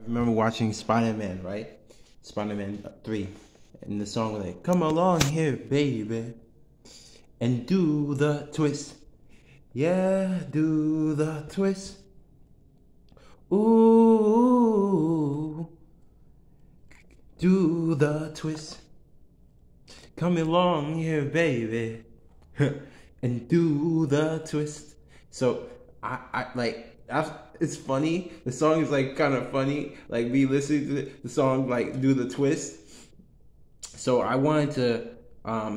I remember watching Spider-Man, right? Spider-Man 3. And the song was like, come along here, baby, and do the twist. Yeah, do the twist. Ooh, do the twist. Come along here, baby, and do the twist. So it's funny. The song is like kind of funny. Like me listening to the song, like do the twist. So I wanted to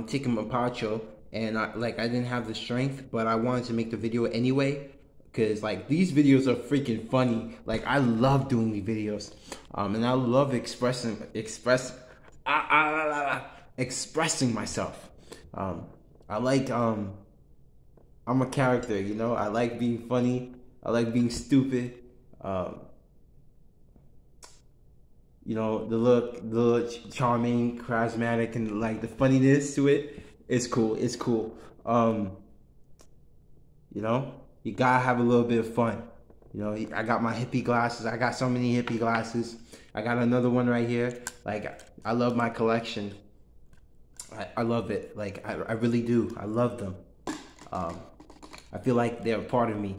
take him a pacho, and I didn't have the strength, but I wanted to make the video anyway. Cause like these videos are freaking funny. Like I love doing these videos, and I love expressing myself. I like I'm a character, you know. I like being funny. I like being stupid. You know, the look charming, charismatic, and like the funniness to it. It's cool. It's cool. You know, you gotta have a little bit of fun. You know, I got my hippie glasses. I got so many hippie glasses. I got another one right here. Like, I love my collection. I love it. Like, I really do. I love them. I feel like they're a part of me.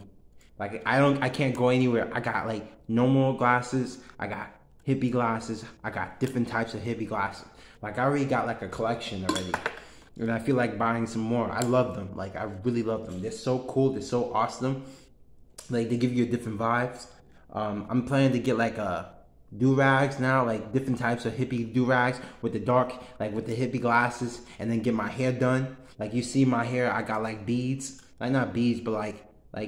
Like, I can't go anywhere. I got like normal glasses. I got hippie glasses. I got different types of hippie glasses. Like, I already got like a collection already. And I feel like buying some more. I love them. Like, I really love them. They're so cool. They're so awesome. Like, they give you different vibes. I'm planning to get like do-rags now, like different types of hippie do-rags with the dark, like with the hippie glasses, and then get my hair done. Like, you see my hair, I got like beads. Like, not beads, but like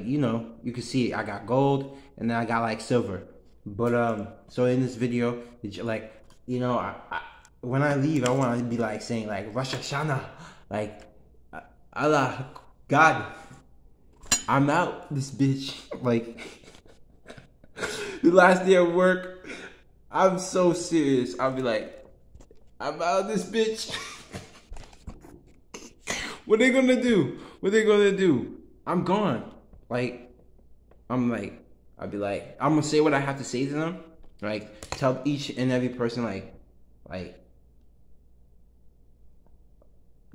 you know, you can see it. I got gold, and then I got like silver. But so in this video, like, you know, when I leave, I want to be like saying like Rosh Hashanah, like Allah, God, I'm out this bitch. Like, the last day of work, I'm so serious. I'll be like, I'm out this bitch. What they gonna do? What they gonna do? I'm gone. Like, I'll be like, I'm gonna say what I have to say to them. Like, tell each and every person like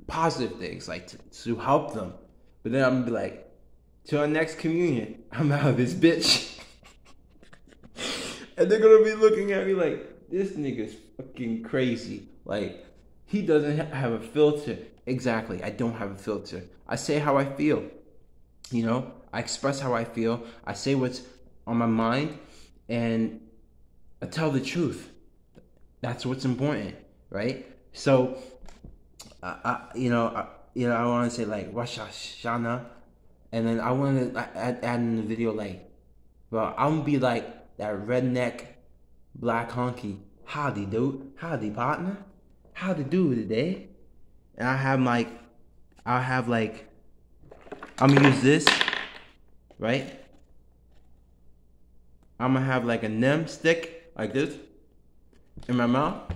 positive things, like to help them. But then I'm gonna be like, till our next communion, I'm out of this bitch. And they're gonna be looking at me like, this nigga's fucking crazy. Like, he doesn't have a filter. Exactly, I don't have a filter. I say how I feel. You know, I express how I feel. I say what's on my mind, and I tell the truth. That's what's important, right? So, I want to say like Rosh Hashanah, and then I want to add in the video like, well, I'm gonna be like that redneck black honky. Howdy, dude. Howdy, partner. Howdy, do today. And I'm gonna use this, right? I'm gonna have like a nem stick like this in my mouth.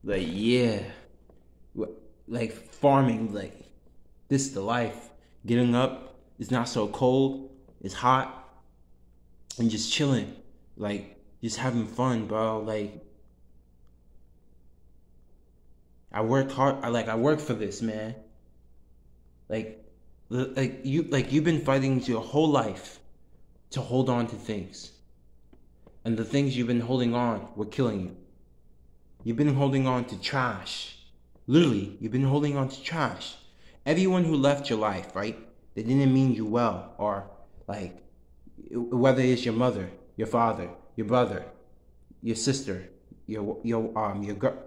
Like, yeah, like farming, like this is the life. Getting up, it's not so cold, it's hot, and just chilling, like just having fun, bro. Like, I worked hard. I worked for this, man. You've been fighting your whole life to hold on to things, and the things you've been holding on were killing you. You've been holding on to trash. Literally, you've been holding on to trash. Everyone who left your life, right? They didn't mean you well, or like, whether it's your mother, your father, your brother, your sister, your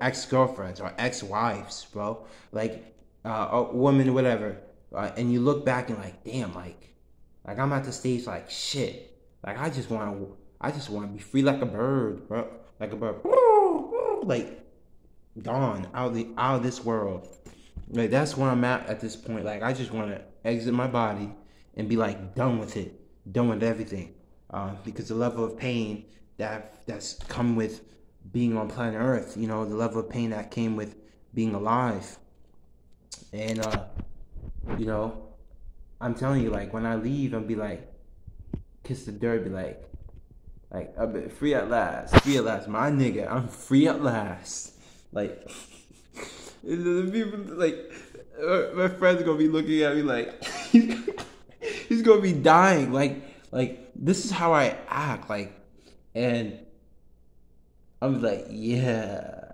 ex-girlfriends or ex-wives, bro. Like, a woman, whatever. And you look back and like, damn, like I'm at the stage like, shit. Like, I just want to be free like a bird, bro. Like a bird. Like, gone out of this world. Like, that's where I'm at this point. Like, I just want to exit my body and be like done with it, done with everything. Because the level of pain that's come with being on planet Earth, you know, the level of pain that came with being alive. And you know, I'm telling you, like, when I leave, I'll be like, kiss the dirt, be like, Like, I've been free at last. Free at last. My nigga, I'm free at last. Like, the people, like, my friends gonna be looking at me like, he's gonna be dying. Like, this is how I act. Like, and I'm like, yeah,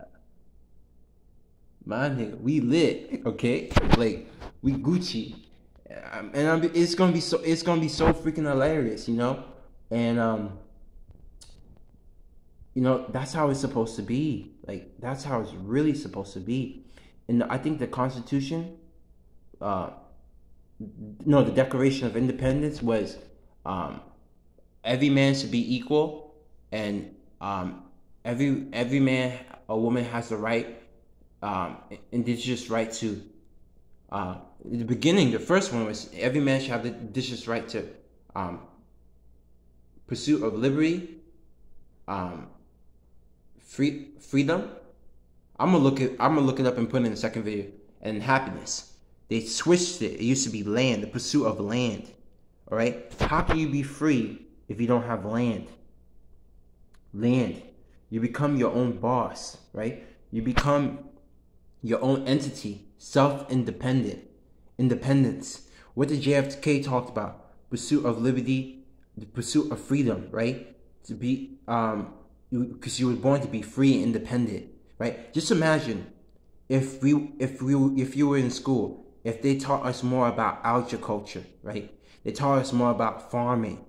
my nigga, we lit, okay? Like, we Gucci. It's gonna be so freaking hilarious, you know? And, you know, that's how it's supposed to be. Like, that's how it's really supposed to be. And I think the Constitution, no, the Declaration of Independence was, every man should be equal, and every man or woman has the right, indigenous right to. In the beginning, the first one was every man should have the indigenous right to, pursuit of liberty, freedom. I'm gonna look it up and put it in the second video. And happiness. They switched it. It used to be land, the pursuit of land. All right. How can you be free if you don't have land? Land. You become your own boss, right? You become your own entity, self-independent, independence. What did JFK talk about? Pursuit of liberty, the pursuit of freedom, right? To be because you were born to be free and independent, right? Just imagine if you were in school, if they taught us more about agriculture, right? They taught us more about farming.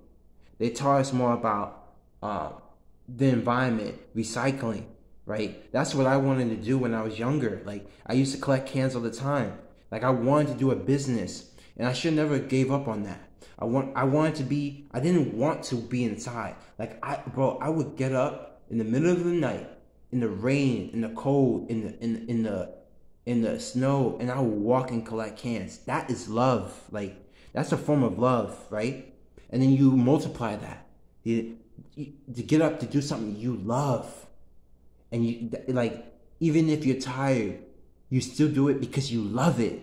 They taught us more about the environment, recycling, right? That's what I wanted to do when I was younger. Like, I used to collect cans all the time. Like, I wanted to do a business, and I should never gave up on that. I didn't want to be inside. Like, I would get up in the middle of the night, in the rain, in the cold, in the snow, and I would walk and collect cans. That is love. Like, that's a form of love, right? And then you multiply that. To get up to do something you love. And you, like, even if you're tired, you still do it because you love it,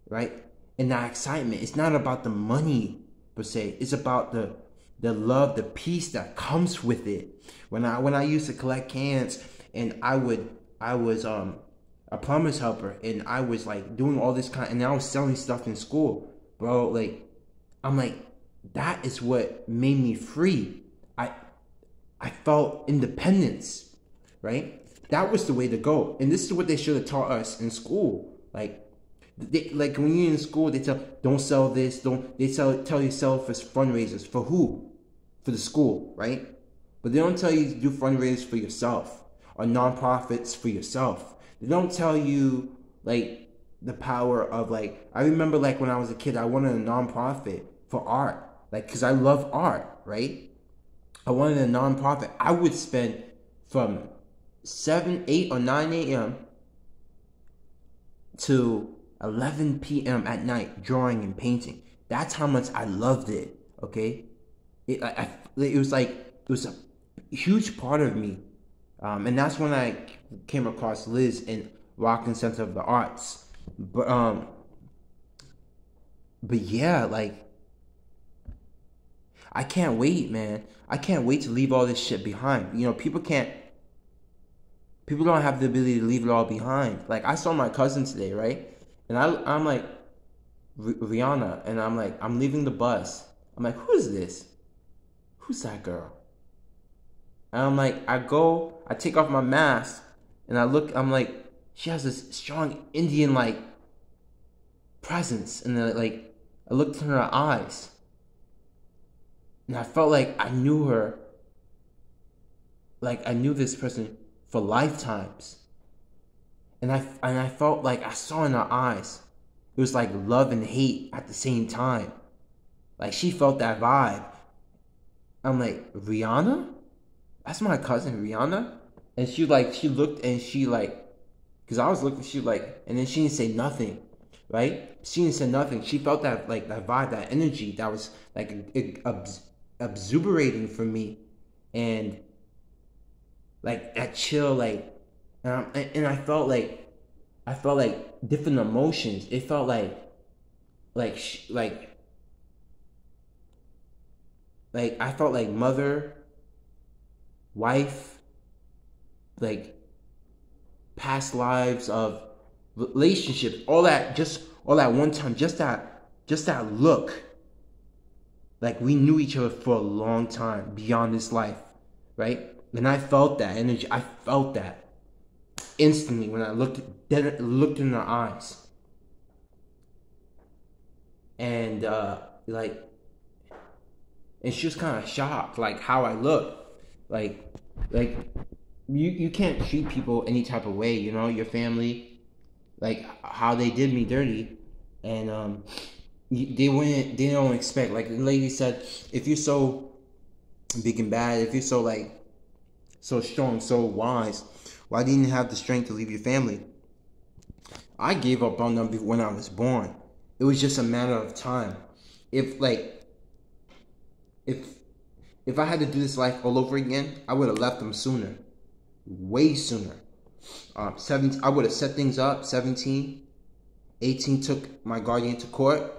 right? And that excitement, it's not about the money per se. It's about the love, the peace that comes with it. When I used to collect cans, and I was a plumber's helper, and I was like doing all this and I was selling stuff in school, bro. Like, I'm like, that is what made me free. I felt independence, right? That was the way to go. And this is what they should have taught us in school. Like when you're in school, they don't sell this, tell you sell for fundraisers. For who? For the school, right? But they don't tell you to do fundraisers for yourself or nonprofits for yourself. They don't tell you, like, the power of, like, I remember, like, when I was a kid, I wanted a nonprofit for art, like, because I love art, right? I wanted a nonprofit. I would spend from 7, 8, or 9 a.m. to 11 p.m. at night drawing and painting. That's how much I loved it, okay? It was a huge part of me. And that's when I came across Liz in Rockland Center of the Arts. But yeah, like, I can't wait, man. I can't wait to leave all this shit behind. You know, people don't have the ability to leave it all behind. Like, I saw my cousin today, right? And I'm like, Rihanna, and I'm like, I'm leaving the bus. I'm like, who is this? Who's that girl? And I'm like, I take off my mask, and I'm like, she has this strong Indian, like, presence. And then, like, I looked in her eyes, and I felt like I knew her. Like, I knew this person for lifetimes. And I felt like I saw in her eyes, it was like love and hate at the same time. Like, she felt that vibe. I'm like, Rihanna? That's my cousin, Rihanna? And she looked, and she, like, because I was looking, she, like, and then she didn't say nothing, right? She didn't say nothing. She felt that, like, that vibe, that energy that was, like, exuberating for me. And, like, that chill, like, and I felt like different emotions. It felt like I felt like mother, wife, like past lives of relationships, all that, just all that one time, just that look. Like we knew each other for a long time beyond this life, right? And I felt that energy. I felt that instantly when I looked in her eyes. And like, and she was kind of shocked, like how I looked, like you can't treat people any type of way, you know, your family, like how they did me dirty, and they don't expect, like the lady said, if you're so big and bad, if you're so like so strong, so wise, why didn't you have the strength to leave your family? I gave up on them when I was born. It was just a matter of time. If like if if I had to do this life all over again, I would have left them sooner, way sooner. 17, I would have set things up. 17, 18, took my guardian to court,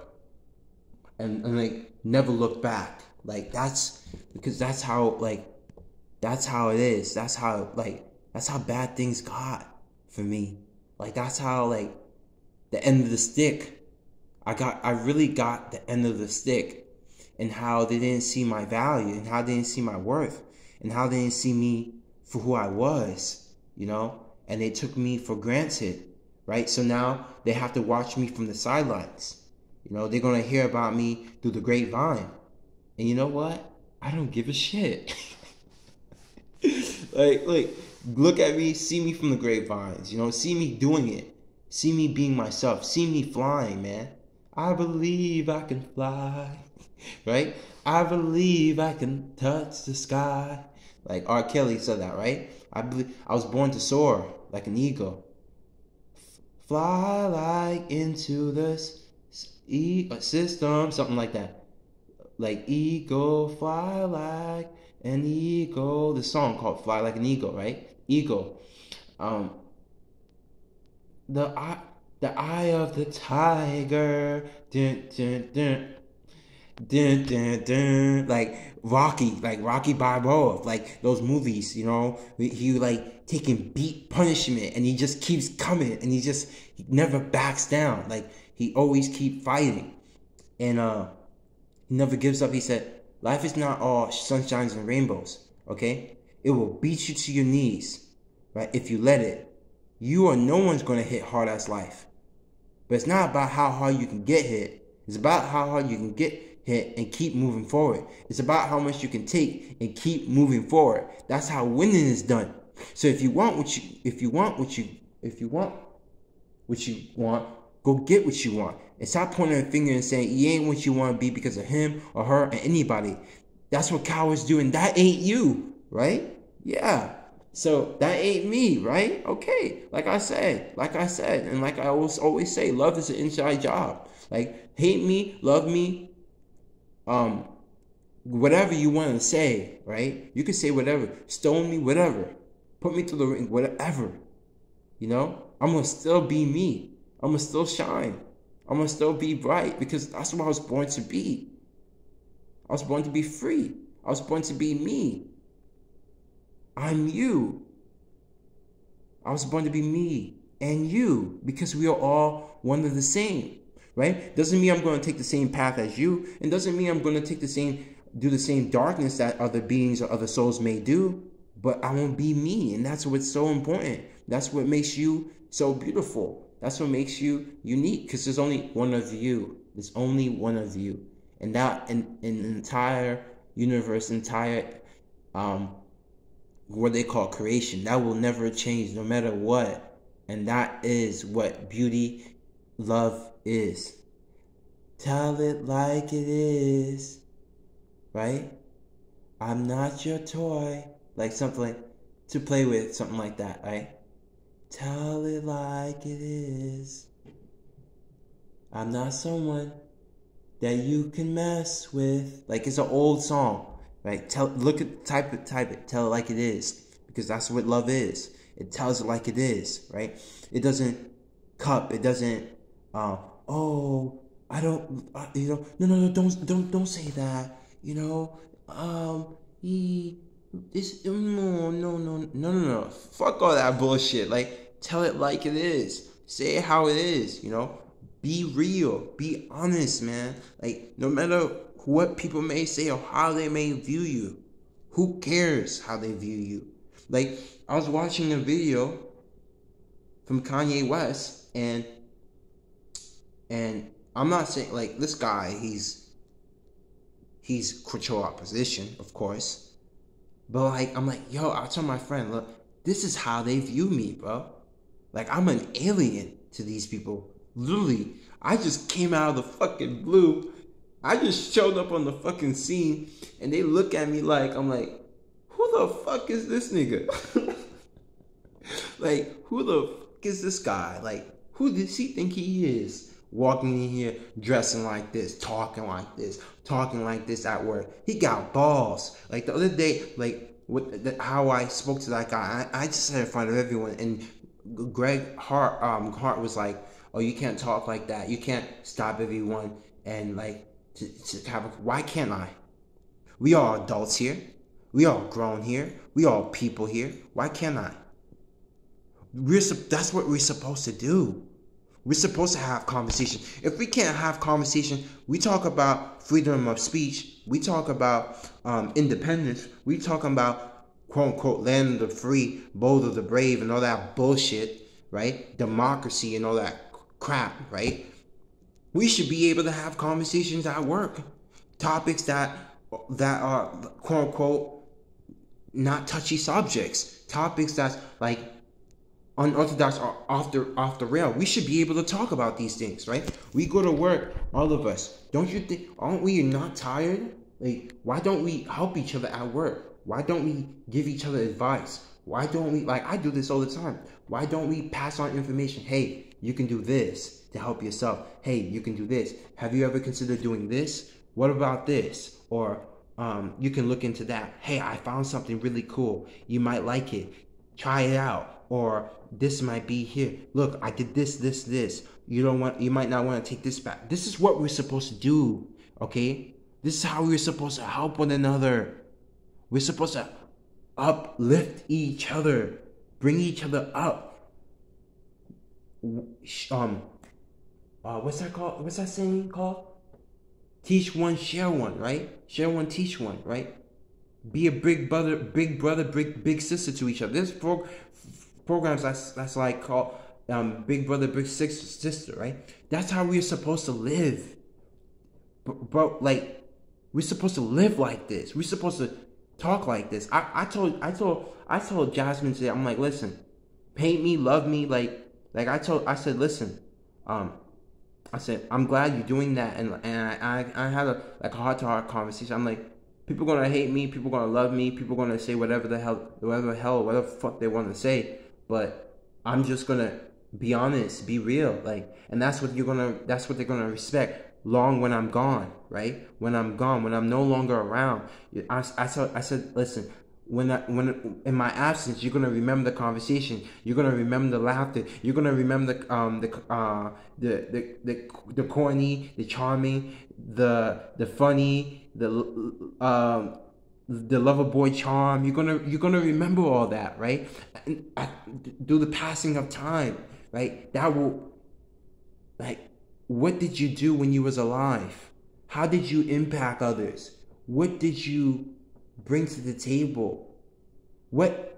and like never looked back. Like that's because that's how it is. That's how bad things got for me. Like that's how like the end of the stick. I really got the end of the stick, and how they didn't see my value, and how they didn't see my worth, and how they didn't see me for who I was, you know? And they took me for granted, right? So now they have to watch me from the sidelines. You know, they're going to hear about me through the grapevine. And you know what? I don't give a shit. like, look at me, see me from the grapevines, you know, see me doing it. See me being myself. See me flying, man. I believe I can fly, right? I believe I can touch the sky. Like R. Kelly said that, right? I believe I was born to soar like an eagle. Fly like into the system, something like that. Like eagle, fly like an eagle. The song called "Fly Like an Eagle," right? Eagle. Um, the eye of the tiger. Dun, dun, dun. Dun, dun, dun. Like Rocky Balboa, like those movies, you know, he like taking beat punishment, and he just keeps coming, and he never backs down. Like he always keep fighting, and he never gives up. He said, life is not all sunshines and rainbows, okay? It will beat you to your knees, right? If you let it. You or no one's gonna hit hard as life. But it's not about how hard you can get hit. It's about how hard you can get hit and keep moving forward. It's about how much you can take and keep moving forward. That's how winning is done. So if you want what you want, go get what you want. And stop pointing a finger and saying you ain't what you want to be because of him or her or anybody. That's what cowards do, and that ain't you, right? Yeah. So that ain't me, right? Okay. Like I said, and like I always say, love is an inside job. Like hate me, love me, whatever you want to say, right? You can say whatever, stone me, whatever, put me through the ring, whatever. You know, I'm gonna still be me. I'm gonna still shine. I'm gonna still be bright because that's what I was born to be. I was born to be free. I was born to be me. I'm you. I was born to be me and you because we are all one and the same, right? Doesn't mean I'm going to take the same path as you, and doesn't mean I'm going to do the same darkness that other beings or other souls may do, but I won't be me, and that's what's so important. That's what makes you so beautiful. That's what makes you unique, because there's only one of you. There's only one of you, and that in the entire universe, entire what they call creation, that will never change no matter what. And that is what beauty, love is. Tell it like it is, right? I'm not your toy, like something like to play with, something like that, right? Tell it like it is. I'm not someone that you can mess with. Like it's an old song. Right? Type it, tell it like it is. Because that's what love is. It tells it like it is, right? It doesn't it doesn't, I don't, no, don't say that, you know, No. Fuck all that bullshit. Like, tell it like it is. Say it how it is, you know? Be real. Be honest, man. Like, no matter what people may say or how they may view you, who cares how they view you? Like, I was watching a video from Kanye West, and I'm not saying, like, this guy, he's control opposition, of course. But like, I'm like, yo, I told my friend, look, this is how they view me, bro. Like, I'm an alien to these people. Literally, I just came out of the fucking blue. I just showed up on the fucking scene, and they look at me like, I'm like, who the fuck is this nigga? Like, who the fuck is this guy? Like, who does he think he is? Walking in here, dressing like this, talking like this at work. He got balls. Like, the other day, like, how I spoke to that guy, I just said in front of everyone, and Greg Hart was like, oh, you can't talk like that. You can't stop everyone and, like, why can't I? We are adults here. We all grown here. We all people here. Why can't I? That's what we're supposed to do. We're supposed to have conversation. If we can't have conversation, we talk about freedom of speech. We talk about independence. We talk about quote unquote land of the free, bold of the brave, and all that bullshit, right? Democracy and all that crap, right? We should be able to have conversations at work, topics that are quote unquote not touchy subjects, topics that's like unorthodox or off the rail. We should be able to talk about these things, right? We go to work, all of us. Don't you think? Aren't we not tired? Like, why don't we help each other at work? Why don't we give each other advice? Why don't we, like, I do this all the time. Why don't we pass on information? Hey, you can do this to help yourself. Hey, you can do this. Have you ever considered doing this? What about this? Or you can look into that. Hey, I found something really cool. You might like it. Try it out. Or this might be here. Look, I did this. You might not want to take this back. This is what we're supposed to do, okay? This is how we're supposed to help one another. We're supposed to uplift each other, bring each other up. What's that called? What's that saying called? Teach one, share one, right? Share one, teach one, right? Be a big brother, big sister to each other. There's programs that's like called Big Brother, Big Sister, right? That's how we're supposed to live. Bro, like, we're supposed to live like this. We're supposed to talk like this. I told Jasmine today, I'm like, listen, paint me, love me, like I said, listen, I said, I'm glad you're doing that, and I had a heart-to-heart conversation. I'm like, people gonna hate me, people gonna love me, people gonna say whatever the fuck they want to say, but I'm just gonna be honest, be real, like, and that's what they're gonna respect long when I'm gone, right? When I'm gone, when I'm no longer around. I said, listen, when in my absence, you're gonna remember the conversation. You're gonna remember the laughter. You're gonna remember the corny, the charming, the funny, the lover boy charm. You're gonna remember all that, right? And through the passing of time, right? That will, like, what did you do when you was alive? How did you impact others? What did you bring to the table? What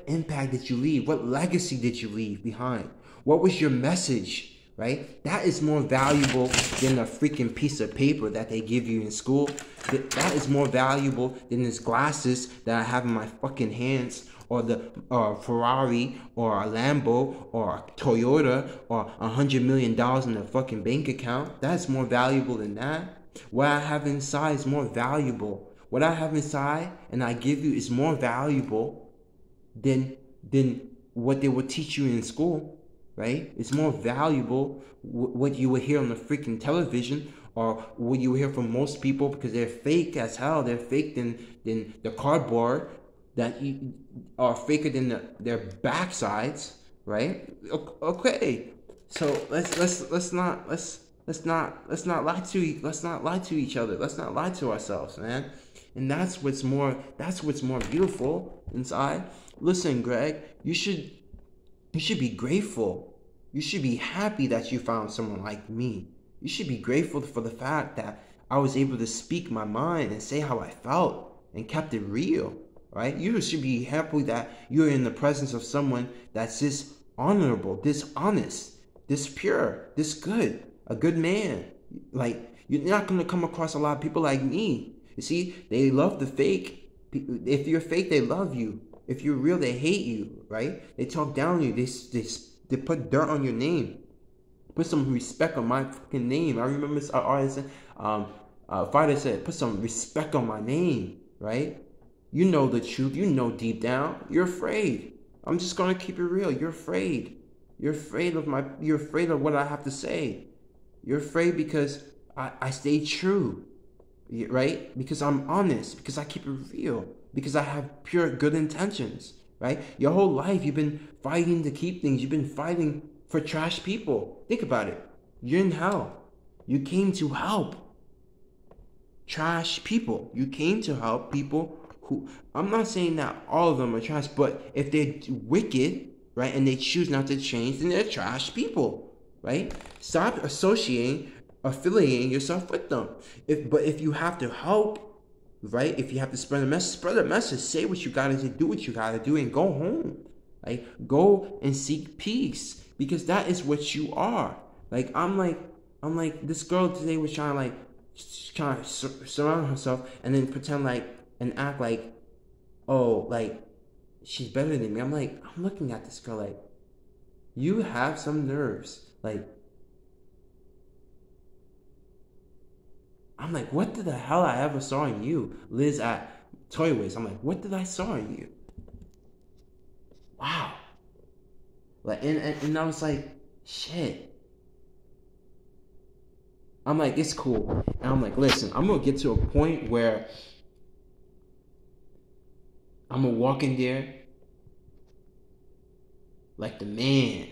impact did you leave? What legacy did you leave behind? What was your message, right? That is more valuable than a freaking piece of paper that they give you in school. That is more valuable than these glasses that I have in my fucking hands, or the Ferrari, or a Lambo, or a Toyota, or $100 million in a fucking bank account. That's more valuable than that. What I have inside is more valuable. What I have inside and I give you is more valuable than what they would teach you in school, right? It's more valuable what you would hear on the freaking television, or what you would hear from most people, because they're fake as hell. They're fake than the cardboard that are faker than their backsides, right? Okay, so let's not lie to each other. Let's not lie to ourselves, man. And that's what's more beautiful inside. Listen, Greg, you should be grateful. You should be happy that you found someone like me. You should be grateful for the fact that I was able to speak my mind and say how I felt and kept it real, right? You should be happy that you're in the presence of someone that's this honorable, this honest, this pure, this good, a good man. Like, you're not going to come across a lot of people like me. You see, they love the fake. If you're fake, they love you. If you're real, they hate you, right? They talk down on you. They put dirt on your name. Put some respect on my fucking name. I remember an artist, Fighter said, put some respect on my name, right? You know the truth. You know deep down. You're afraid. I'm just gonna keep it real. You're afraid. You're afraid of what I have to say. You're afraid because I stay true, right? Because I'm honest. Because I keep it real. Because I have pure good intentions, right? Your whole life you've been fighting to keep things. You've been fighting for trash people. Think about it. You're in hell. You came to help trash people. You came to help people who, I'm not saying that all of them are trash, but if they're wicked, right, and they choose not to change, then they're trash people, right? Stop affiliating yourself with them. But if you have to help, right, if you have to spread a message, say what you gotta do what you gotta do, and go home. Like, go and seek peace, because that is what you are. Like, I'm like this girl today was trying to surround herself and then pretend like and act like, oh, like she's better than me. I'm looking at this girl like, you have some nerves. Like, I'm like, what did the hell I ever saw in you, Liz at Toy Wiz? I'm like, what did I saw in you? Wow. Like, and I was like, shit. I'm like, it's cool. And I'm like, listen, I'm gonna get to a point where I'm gonna walk in there like the man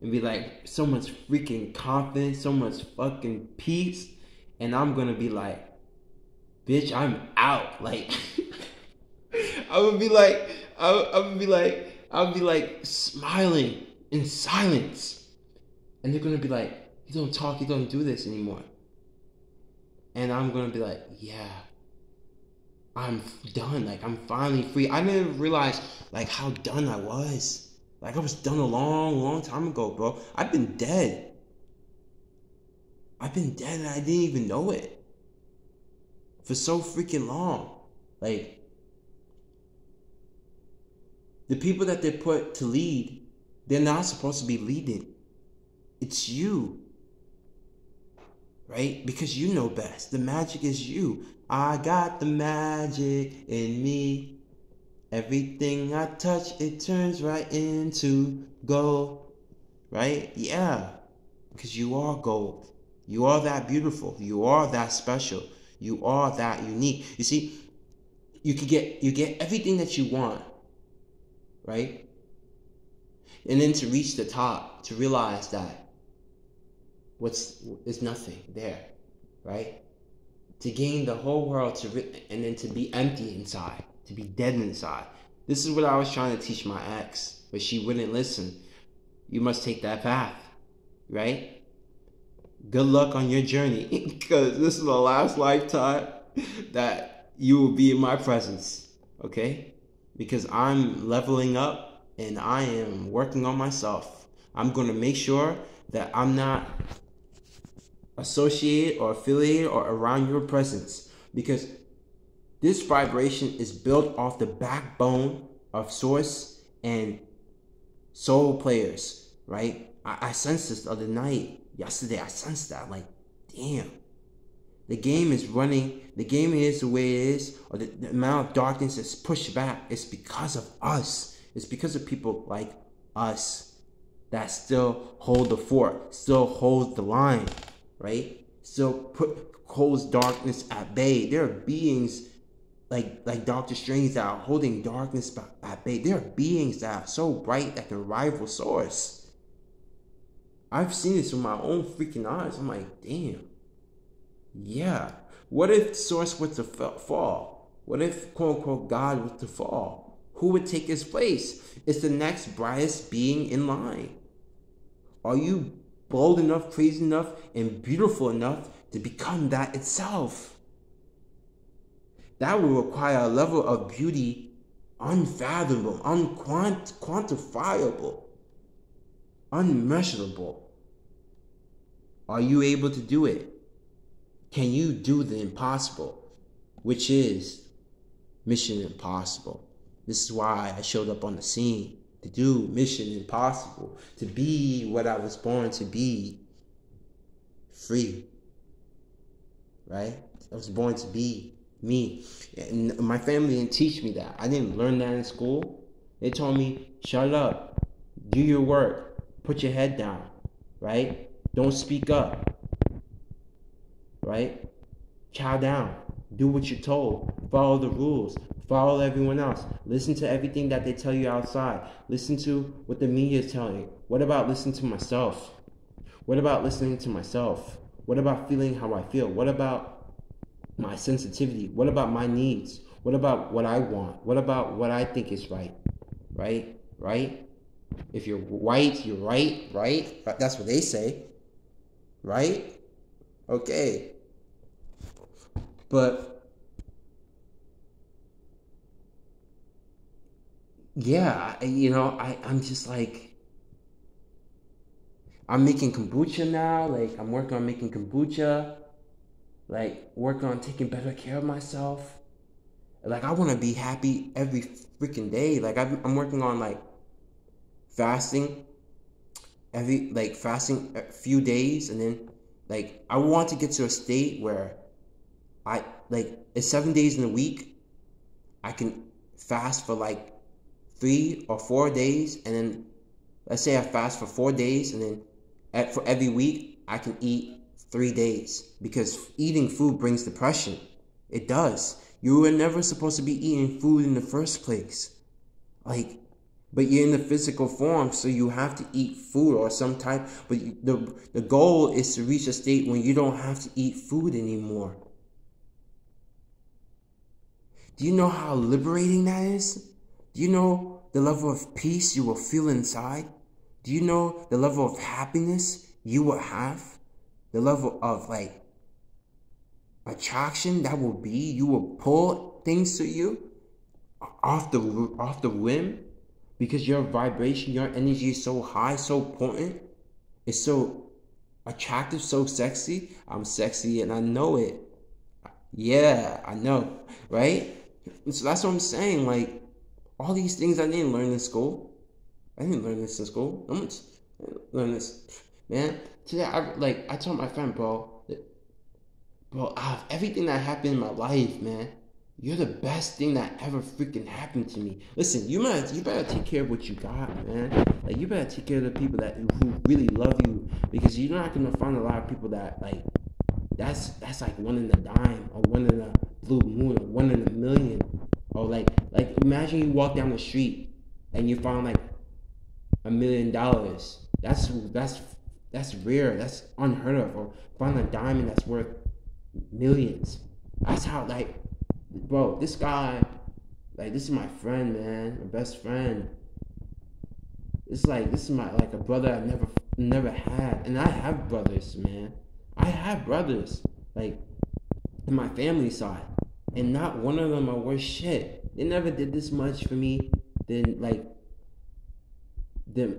and be like, so much freaking confidence, so much fucking peace, and I'm gonna be like, bitch, I'm out. Like, I'll be like smiling in silence, and they're gonna be like, you don't talk, you don't do this anymore. And I'm gonna be like, yeah, I'm done. Like, I'm finally free. I didn't realize like how done I was. Like, I was done a long time ago, bro. I've been dead and I didn't even know it for so freaking long. Like, the people that they put to lead, they're not supposed to be leading. It's you. Right? Because you know best. The magic is you. I got the magic in me. Everything I touch, it turns right into gold. Right? Yeah. Because you are gold. You are that beautiful. You are that special. You are that unique. You see, you get everything that you want. Right? And then to reach the top, to realize that is nothing there, right? To gain the whole world, and then to be empty inside, to be dead inside. This is what I was trying to teach my ex, but she wouldn't listen. You must take that path, right? Good luck on your journey, because this is the last lifetime that you will be in my presence, okay? Because I'm leveling up and I am working on myself. I'm going to make sure that I'm not associated or affiliated or around your presence, because this vibration is built off the backbone of source and soul players, right? I sensed this the other night. Yesterday I sensed that. I'm like, damn, the game is running. The game is the way it is, or the amount of darkness is pushed back. It's because of us. It's because of people like us that still hold the fort, still hold the line, right? Still holds darkness at bay. There are beings like Doctor Strange that are holding darkness at bay. There are beings that are so bright that can rival Source. I've seen this with my own freaking eyes. I'm like, damn. Yeah. What if Source were to fall? What if, quote unquote, God was to fall? Who would take his place? It's the next brightest being in line. Are you bold enough, crazy enough, and beautiful enough to become that itself? That will require a level of beauty unfathomable, unquantifiable, unmeasurable. Are you able to do it? Can you do the impossible, which is Mission Impossible? This is why I showed up on the scene, to do Mission Impossible, to be what I was born to be, free, right? I was born to be me. And my family didn't teach me that. I didn't learn that in school. They told me, shut up, do your work, put your head down, right? Don't speak up, right? Chow down, do what you're told, follow the rules, follow everyone else, listen to everything that they tell you outside, listen to what the media is telling you. What about listening to myself? What about listening to myself? What about feeling how I feel? What about my sensitivity? What about my needs? What about what I want? What about what I think is right? Right? If you're white, you're right? That's what they say, right? Okay. But yeah, I'm just like, I'm making kombucha now. Like, I'm working on making kombucha. Like, working on taking better care of myself. Like, I want to be happy every freaking day. Like, I'm working on, like, fasting fasting a few days. And then, like, I want to get to a state where it's 7 days in a week. I can fast for, like, 3 or 4 days. And then, let's say I fast for 4 days. And then, for every week, I can eat 3 days, because eating food brings depression. It does. You were never supposed to be eating food in the first place. But you're in the physical form, so you have to eat food or some type. But the goal is to reach a state when you don't have to eat food anymore. Do you know how liberating that is? Do you know the level of peace you will feel inside? Do you know the level of happiness you will have? The level of, like, attraction that will be, you will pull things to you off the whim, because your vibration, your energy is so high, so potent, it's so attractive, so sexy. I'm sexy and I know it. Yeah, I know, right? So that's what I'm saying. Like, all these things I didn't learn in school. I didn't learn this in school. I didn't learn this, man. Today, I told my friend, bro, out of everything that happened in my life, man, you're the best thing that ever freaking happened to me. Listen, you better take care of what you got, man. Like, you better take care of the people who really love you, because you're not gonna find a lot of people that, like, that's like one in a dime, or one in a blue moon, or one in a million, or like imagine you walk down the street and you find like $1 million. That's rare. That's unheard of. Or find a diamond that's worth millions. That's how, like, bro, this guy, like, this is my friend, man, my best friend. This is my, like, a brother I never had. And I have brothers, man. I have brothers, like, in my family side, and not one of them are worth shit. They never did this much for me than, like,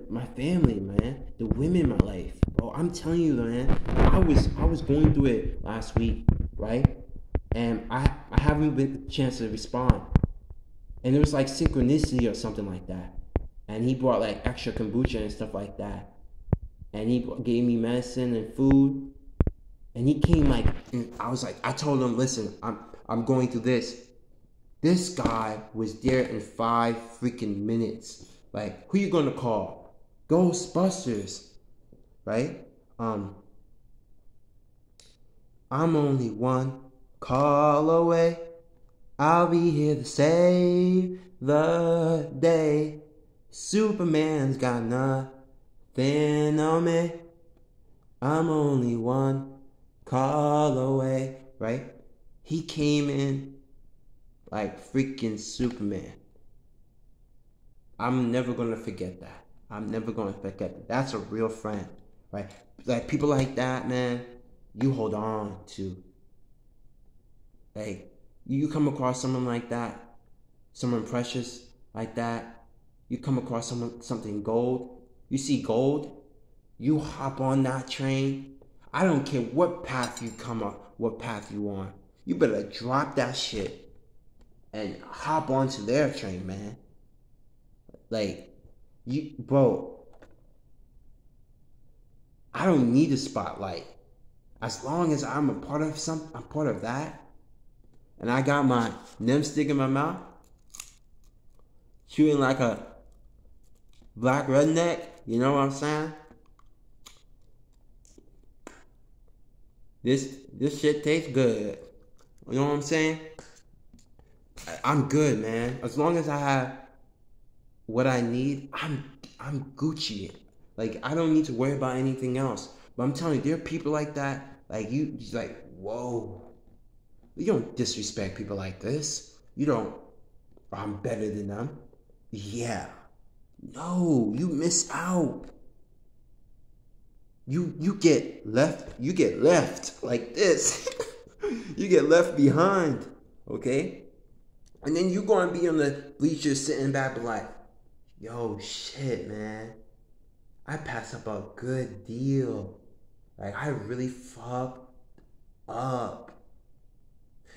my family, man. The women in my life, bro. I'm telling you, man. I was going through it last week, right? And I haven't been a chance to respond. And it was like synchronicity or something like that. And he brought like extra kombucha and stuff like that. And he gave me medicine and food. And he came like, and I told him, listen, I'm going through this. This guy was there in 5 freaking minutes. Like, who you gonna call? Ghostbusters, right? I'm only one call away. I'll be here to save the day. Superman's got nothing on me. I'm only one call away, right? He came in like freaking Superman. I'm never gonna forget that. I'm never gonna forget that. That's a real friend, right? Like people like that, man, you hold on to. Like you come across someone like that, someone precious like that, you come across something gold, you see gold, you hop on that train. I don't care what path you come up, what path you on. You better drop that shit and hop onto their train, man. Like, bro, I don't need a spotlight. As long as I'm a part of I'm part of that, and I got my NEM stick in my mouth, shooting like a black redneck, you know what I'm saying? This shit tastes good. You know what I'm saying? I'm good, man. As long as I have what I need, I'm Gucci. Like I don't need to worry about anything else. But I'm telling you, there are people like that. Like you, just like whoa. You don't disrespect people like this. You don't. I'm better than them. Yeah. No, you miss out. You get left. You get left like this. You get left behind. Okay. And then you gonna be on the bleachers sitting back like, yo, shit, man. I passed up a good deal. Like, I really fucked up.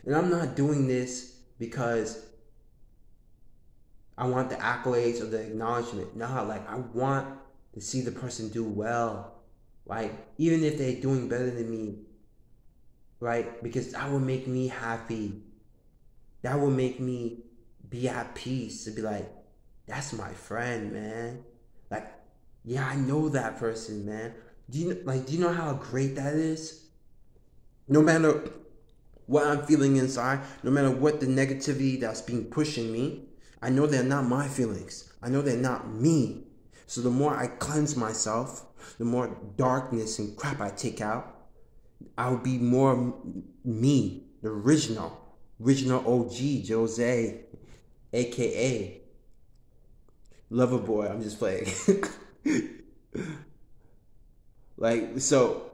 And I'm not doing this because I want the accolades or the acknowledgement. Nah, like, I want to see the person do well. Like, even if they're doing better than me. Right? Because that would make me happy. That would make me be at peace. To be like, that's my friend, man. Like, yeah, I know that person, man. Do you know how great that is? No matter what I'm feeling inside, no matter what the negativity that's being pushed in me, I know they're not my feelings. I know they're not me. So the more I cleanse myself, the more darkness and crap I take out, I'll be more me, the original OG, Jose, aka Loverboy. I'm just playing. Like, so,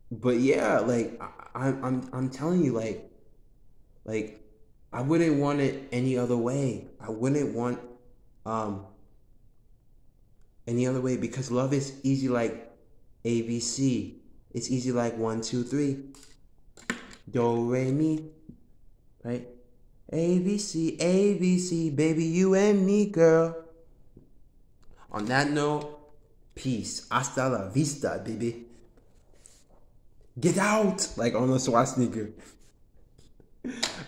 but yeah, like I'm telling you, like I wouldn't want it any other way. I wouldn't want any other way, because love is easy like ABC. It's easy like 1, 2, 3. Do, re, mi. Right? ABC, ABC, baby, you and me, girl. On that note, peace. Hasta la vista, baby. Get out! Like Arnold Schwarzenegger.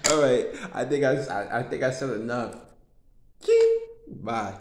All right, I think I said enough. Bye.